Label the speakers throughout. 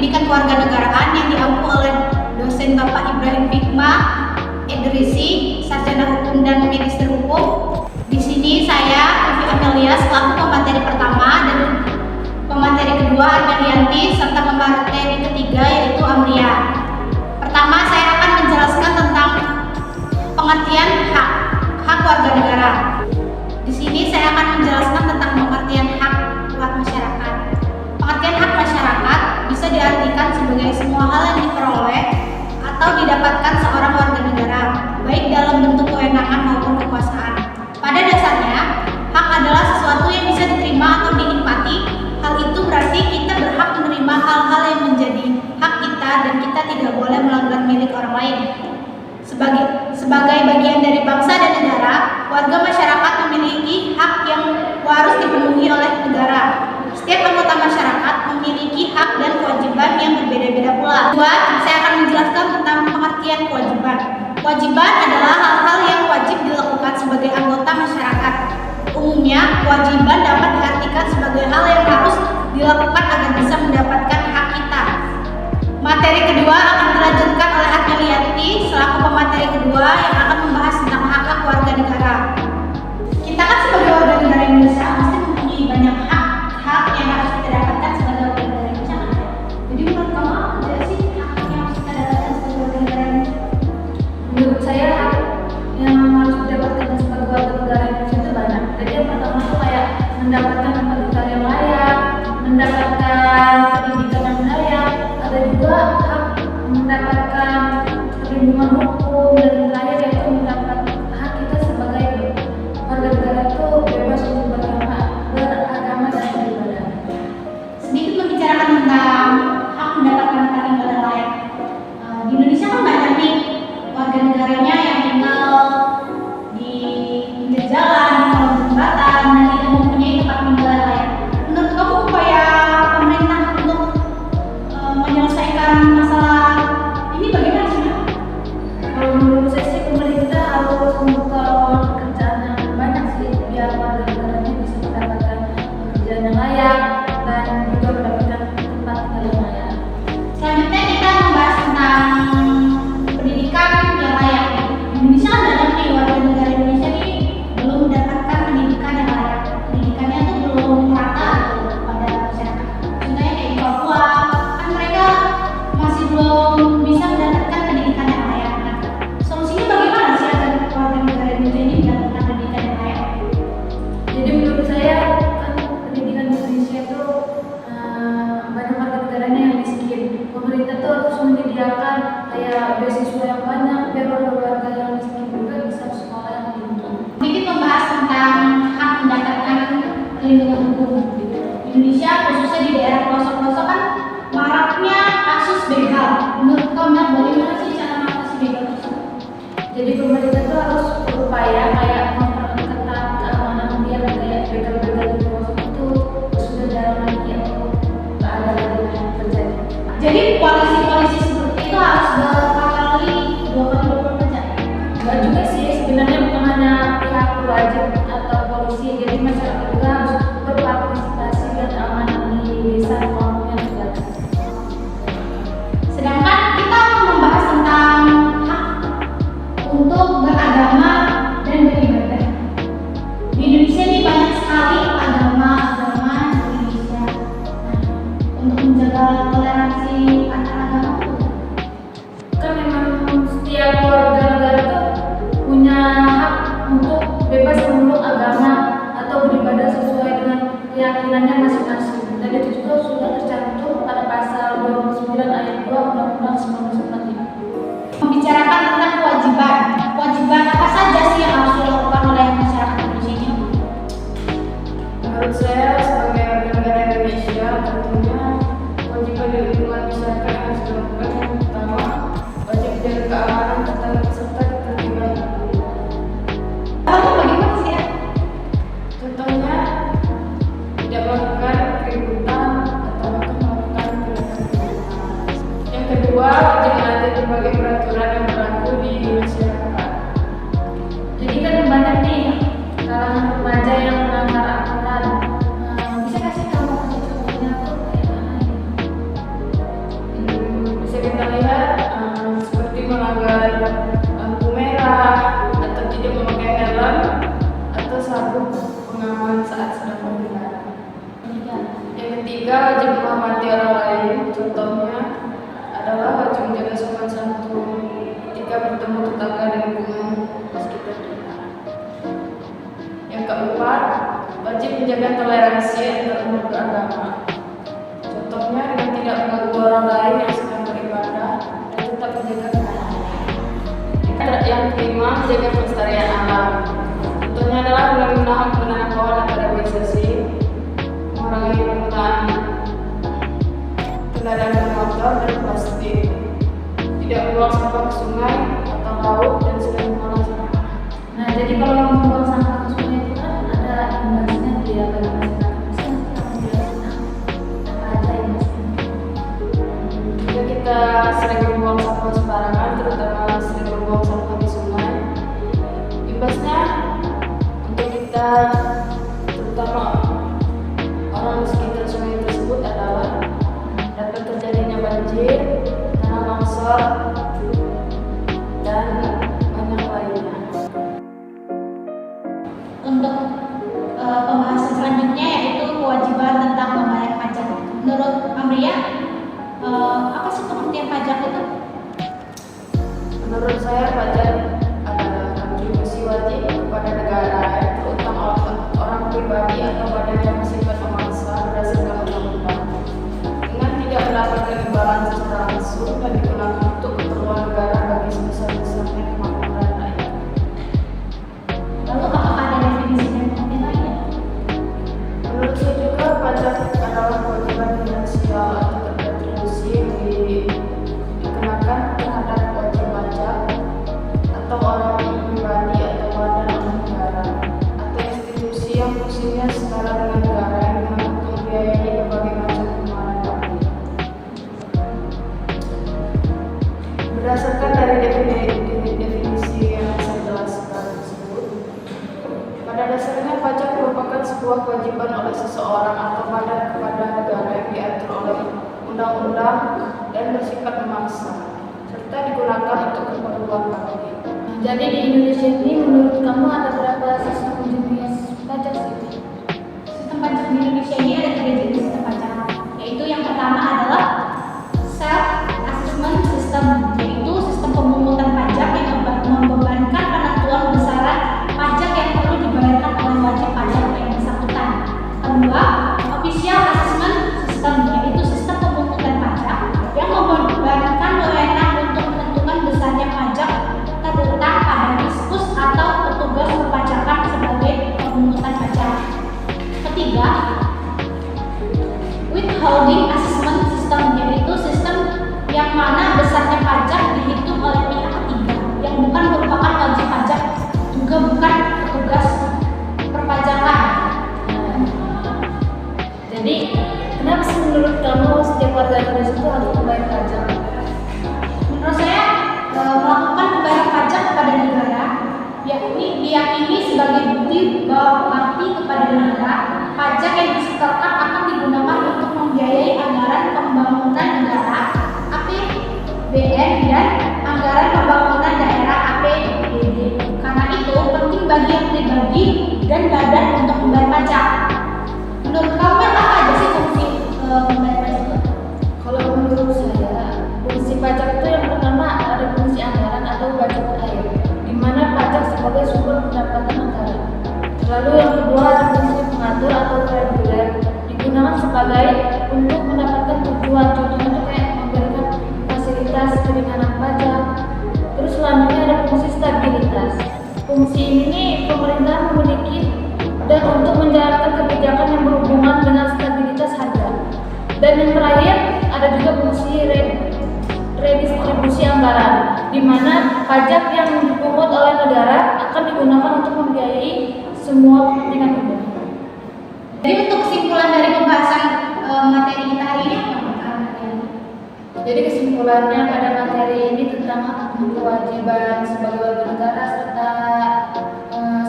Speaker 1: pendidikan kewarganegaraan yang diampu oleh dosen Bapak Ibrahim Hikmah Idrisi, Sarjana Hukum dan Magister Hukum. Di sini saya, Ufi Amelia, selaku pemateri pertama dan pemateri kedua Armelianti, serta pemateri ketiga yaitu Amria. Pertama, saya akan menjelaskan tentang pengertian hak warga negara. Di sini saya akan menjelaskan tentang pengertian hak masyarakat. Pengertian hak masyarakat bisa diartikan sebagai semua hal yang diperoleh atau didapatkan seorang warga negara, baik dalam bentuk kewenangan maupun kekuasaan. Pada dasarnya, hak adalah sesuatu yang bisa diterima atau dinikmati. Hal itu berarti kita berhak menerima hal-hal yang menjadi hak kita dan kita tidak boleh melanggar milik orang lain. Sebagai bagian dari bangsa dan negara, warga masyarakat memiliki hak yang harus dipenuhi oleh negara. Setiap anggota masyarakat memiliki hak dan kewajiban yang berbeda-beda pula. Kedua, saya akan menjelaskan tentang pengertian kewajiban. Kewajiban adalah hal-hal yang wajib dilakukan sebagai anggota masyarakat. Umumnya, kewajiban dapat diartikan sebagai hal yang harus dilakukan agar bisa mendapatkan hak kita. Materi kedua akan dilanjutkan oleh Armelianti selaku pemateri kedua yang akan membahas tentang hak-hak warga negara. Kita kan sebagai warga negara Indonesia pasti mempunyai banyak hak yang harus kita dapatkan sebagai warga negara Indonesia. Jadi menurut kamu apa sih hak yang harus kita dapatkan sebagai warga negara Indonesia?
Speaker 2: Menurut saya hak yang harus didapatkan sebagai warga negara Indonesia itu banyak. Jadi yang pertama itu kayak mendapatkan pendidikan yang layak, mendapatkan pendidikan yang layak, ada juga hak mendapatkan perlindungan hukum, dan terakhir yaitu mendapat hak kita sebagai warga negara itu bebas untuk beragama dan beribadah.
Speaker 1: Sedikit membicarakan tentang hak mendapatkan pendidikan layak. Di Indonesia kan banyak nih warga negaranya yang tinggal di pinggir jalan, di kolong jembatan, dan tidak mempunyai tempat tinggal yang layak. Menurut kamu upaya pemerintah untuk menyelesaikan masalah ini bagaimana sih?
Speaker 2: Kalau menurut saya sih pemerintah harus membuka lowongan pekerjaan yang banyak sih biar warga negaranya bisa mendapatkan pekerjaan yang layak dan juga mendapatkan tempat tinggal yang layak.
Speaker 1: Selanjutnya kita membahas tentang pendidikan yang layak. Indonesia kan banyak nih warga negara Indonesia nih belum mendapatkan pendidikan yang layak. Pendidikannya tuh belum merata pada masyarakat. Contohnya kayak di Papua, kan mereka masih belum bisa mendapatkan pendidikan yang layak. Nah, solusinya bagaimana sih agar warga negara Indonesia ini mendapatkan pendidikan yang layak?
Speaker 2: Jadi menurut saya kan pendidikan di Indonesia itu banyak warga negaranya yang miskin. Pemerintah tuh harus menyediakan kayak beasiswa yang banyak biar warga yang miskin juga bisa sekolah yang tinggi.
Speaker 1: Sedikit membahas tentang hak mendapatkan perlindungan hukum. Di Indonesia khususnya di daerah pelosok-pelosok kan maraknya kasus begal. Menurut kamu bagaimana sih cara mengatasi begal tersebut?
Speaker 2: Jadi pemerintah tuh harus berupaya kayak memperketat keamanan biar kayak begal-begal di pelosok itu sudah jarang lagi atau nggak ada lagi yang terjadi.
Speaker 1: Jadi polisi-polisi seperti itu harus berpatroli 2 kali 24 jam.
Speaker 2: Enggak juga sih, sebenarnya bukan hanya pihak wajib atau polisi, jadi masyarakat juga harus berpartisipasi biar keamanan di desa kampungnya terjaga.
Speaker 1: Sedangkan kita akan membahas tentang hak untuk beragama dan beribadah. Di Indonesia ini banyak sekali agama-agama di Indonesia. Nah, untuk menjaga toleransi antar agama
Speaker 2: Kan memang setiap warga negara tuh punya hak untuk bebas memeluk agama atau beribadah sesuai dengan keyakinannya masing-masing. Dan itu juga sudah tercantum pada pasal 29 ayat 2 Undang-Undang 1945.
Speaker 1: membicarakan tentang kewajiban. Kewajiban apa saja sih yang harus dilakukan oleh masyarakat Indonesia ini?
Speaker 2: Menurut saya sebagai warga negara Indonesia tentunya kewajiban di lingkungan masyarakat yang harus dilakukan yang pertama wajib menjaga keamanan serta ketertiban.
Speaker 1: Lalu bagaimana sih ya?
Speaker 2: Contohnya tidak melakukan keributan atau melakukan tindakan. Yang kedua wajib menaati berbagai peraturan yang berlaku di masyarakat. Jadi kan banyak nih kalangan remaja yang melanggar aturan. Bisa kasih tahu contohnya tuh kayak mana?
Speaker 3: Ketiga, wajib menghormati orang lain. Contohnya adalah wajib menjaga sopan santun ketika bertemu tetangga dan lingkungan sekitar kita. Yang keempat, wajib menjaga toleransi antar umat beragama. Contohnya dengan tidak mengganggu orang lain yang sedang beribadah dan tetap menjaga keamanan. Yang kelima, menjaga kelestarian alam. Contohnya adalah dengan menahan penggunaan pohon atau deforestasi, mengurangi penggunaan kendaraan bermotor dan plastik, tidak membuang sampah ke sungai atau laut, dan sudah mengolah sampah.
Speaker 2: Nah, jadi kalau membuang sampah ke sungai itu kan ada imbasnya dia bagi masyarakat. Bisa kita menjelaskan apa aja imbasnya?
Speaker 3: Jika kita sering membuang sampah sembarangan, terutama sering membuang sampah di sungai, imbasnya untuk kita, terutama orang di sekitar sungai tersebut, adalah dapat terjadinya banjir, tanah longsor, dan banyak lainnya.
Speaker 1: Untuk pembahasan selanjutnya yaitu kewajiban tentang membayar pajak. Menurut Amria, apa sih pengertian pajak itu?
Speaker 3: Menurut saya, pajak adalah kontribusi wajib kepada negara yang terutama oleh orang pribadi atau badan yang bersifat memaksa berdasarkan undang-undang dengan tidak mendapatkan imbalan secara langsung dan digunakan untuk keperluan negara bagi sebesar-besarnya kemakmuran rakyat.
Speaker 1: Lalu apakah ada definisi dan pengertian lainnya?
Speaker 3: Menurut saya juga, pajak adalah kewajiban finansial atau kontribusi yang dikenakan terhadap wajib pajak atau orang pribadi atau badan oleh negara atau institusi yang fungsinya setara dengan negara yang digunakan untuk membiayai berbagai macam pengeluaran publik. Berdasarkan dari definisi yang saya jelaskan tersebut, pada dasarnya pajak merupakan sebuah kewajiban oleh seseorang atau badan kepada negara yang diatur oleh undang-undang dan bersifat memaksa, serta digunakan untuk keperluan publik.
Speaker 2: Jadi di Indonesia ini menurut kamu ada berapa sistem jenis pajak sih?
Speaker 1: Sistem pajak di Indonesia ini ada 3 jenis sistem pajak, yaitu yang pertama adalah self assessment system, yaitu sistem pemungutan pajak yang membebankan penentuan besaran pajak yang perlu dibayarkan oleh wajib pajak yang bersangkutan. Kedua, official assessment system, yaitu sistem pemungutan pajak yang membebankan wewenang untuk menentukan besarnya pajak terletak pada Fiskus atau petugas perpajakan sebagai pemungutan pajak. Ketiga, withholding assessment system, yaitu sistem yang mana besarnya pajak dihitung oleh pihak ketiga yang bukan merupakan wajib pajak, juga bukan petugas perpajakan.
Speaker 2: Jadi kenapa sih menurut kamu setiap warga Indonesia itu harus membayar pajak?
Speaker 1: Menurut saya, melakukan pembayaran pajak kepada negara yakni diyakini sebagai bukti bahwa bakti kepada negara. Pajak yang disetorkan akan digunakan untuk membiayai anggaran pembangunan negara APBN dan anggaran pembangunan daerah APBD. Karena itu penting bagi yang pribadi dan badan untuk membayar pajak. Menurut kamu apa aja sih fungsi membayar pajak itu?
Speaker 2: Kalau menurut saya, fungsi pajak itu yang pertama ada fungsi anggaran atau budget air, di mana pajak sebagai sumber pendapatan negara. Lalu yang kedua ada fungsi pengatur atau reguler, digunakan sebagai untuk mendapatkan tujuan, contohnya itu kayak memberikan fasilitas keringanan pajak. Terus selanjutnya ada fungsi stabilitas. Fungsi ini pemerintah memiliki dan untuk menjalankan kebijakan yang berhubungan dengan stabilitas harga. Dan yang terakhir ada juga fungsi redistribusi anggaran, di mana pajak yang dipungut oleh negara akan digunakan untuk membiayai semua kepentingan umum.
Speaker 1: Jadi untuk kesimpulan dari pembahasan materi kita hari ini apa?
Speaker 2: Jadi kesimpulannya pada materi ini tentang kewajiban sebagai warga negara serta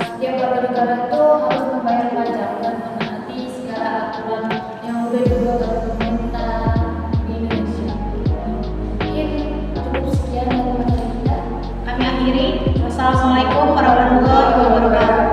Speaker 2: setiap warga negara itu harus membayar pajak dan menaati segala aturan yang sudah dibuat oleh pemerintah di Indonesia. Mungkin cukup sekian dari materi kita.
Speaker 1: Kami akhiri. Wassalamualaikum warahmatullahi wabarakatuh.